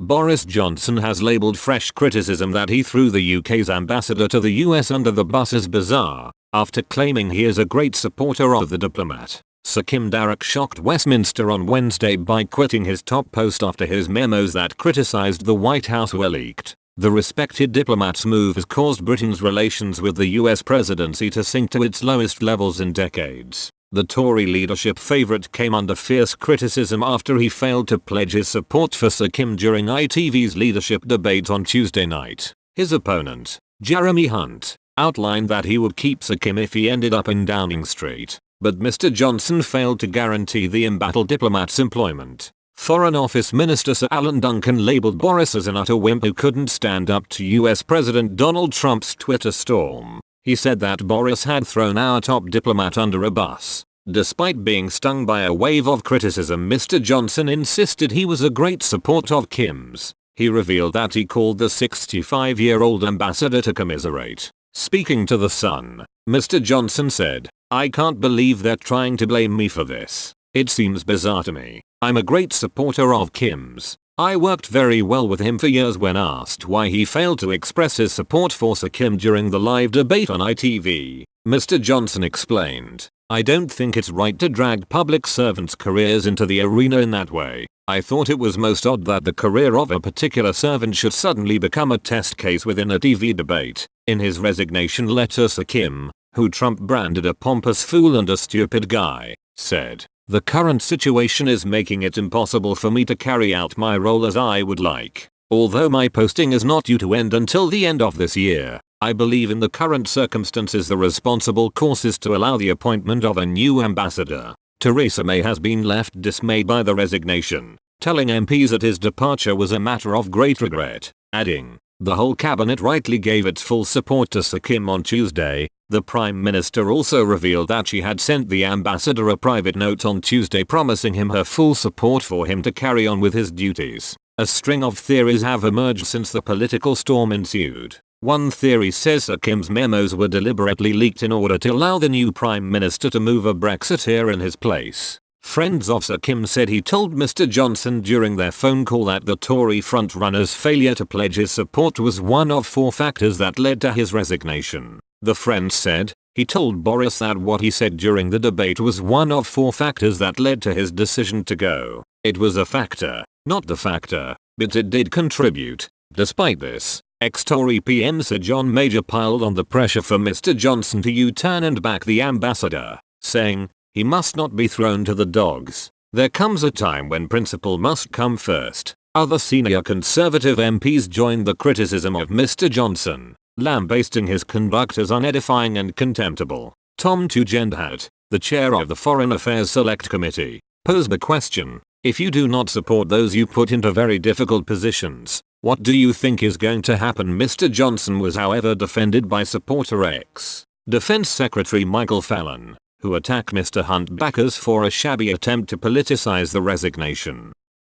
Boris Johnson has labelled fresh criticism that he threw the UK's ambassador to the US under the bus as bizarre, after claiming he is a great supporter of the diplomat. Sir Kim Darroch shocked Westminster on Wednesday by quitting his top post after his memos that criticised the White House were leaked. The respected diplomat's move has caused Britain's relations with the US presidency to sink to its lowest levels in decades. The Tory leadership favourite came under fierce criticism after he failed to pledge his support for Sir Kim during ITV's leadership debate on Tuesday night. His opponent, Jeremy Hunt, outlined that he would keep Sir Kim if he ended up in Downing Street, but Mr Johnson failed to guarantee the embattled diplomat's employment. Foreign Office Minister Sir Alan Duncan labelled Boris as an utter wimp who couldn't stand up to US President Donald Trump's Twitter storm. He said that Boris had thrown our top diplomat under a bus. Despite being stung by a wave of criticism, Mr Johnson insisted he was a great supporter of Kim's. He revealed that he called the 65-year-old ambassador to commiserate. Speaking to The Sun, Mr Johnson said, "I can't believe they're trying to blame me for this. It seems bizarre to me. I'm a great supporter of Kim's. I worked very well with him for years." When asked why he failed to express his support for Sir Kim during the live debate on ITV, Mr Johnson explained, "I don't think it's right to drag public servants' careers into the arena in that way. I thought it was most odd that the career of a particular servant should suddenly become a test case within a TV debate." In his resignation letter, Sir Kim, who Trump branded a pompous fool and a stupid guy, said, "The current situation is making it impossible for me to carry out my role as I would like. Although my posting is not due to end until the end of this year, I believe in the current circumstances the responsible course is to allow the appointment of a new ambassador." Theresa May has been left dismayed by the resignation, telling MPs that his departure was a matter of great regret, adding, "The whole cabinet rightly gave its full support to Sir Kim on Tuesday." The Prime Minister also revealed that she had sent the ambassador a private note on Tuesday promising him her full support for him to carry on with his duties. A string of theories have emerged since the political storm ensued. One theory says Sir Kim's memos were deliberately leaked in order to allow the new Prime Minister to move a Brexiteer in his place. Friends of Sir Kim said he told Mr Johnson during their phone call that the Tory frontrunner's failure to pledge his support was one of 4 factors that led to his resignation. The friends said, he told Boris that what he said during the debate was one of 4 factors that led to his decision to go. It was a factor, not the factor, but it did contribute. Despite this, ex-Tory PM Sir John Major piled on the pressure for Mr Johnson to U-turn and back the ambassador, saying, "He must not be thrown to the dogs. There comes a time when principle must come first." Other senior Conservative MPs joined the criticism of Mr Johnson, lambasting his conduct as unedifying and contemptible. Tom Tugendhat, the chair of the Foreign Affairs Select Committee, posed the question, "If you do not support those you put into very difficult positions, what do you think is going to happen?" Mr Johnson was however defended by supporter ex-Defense Secretary Michael Fallon, who attacked Mr Hunt backers for a shabby attempt to politicize the resignation.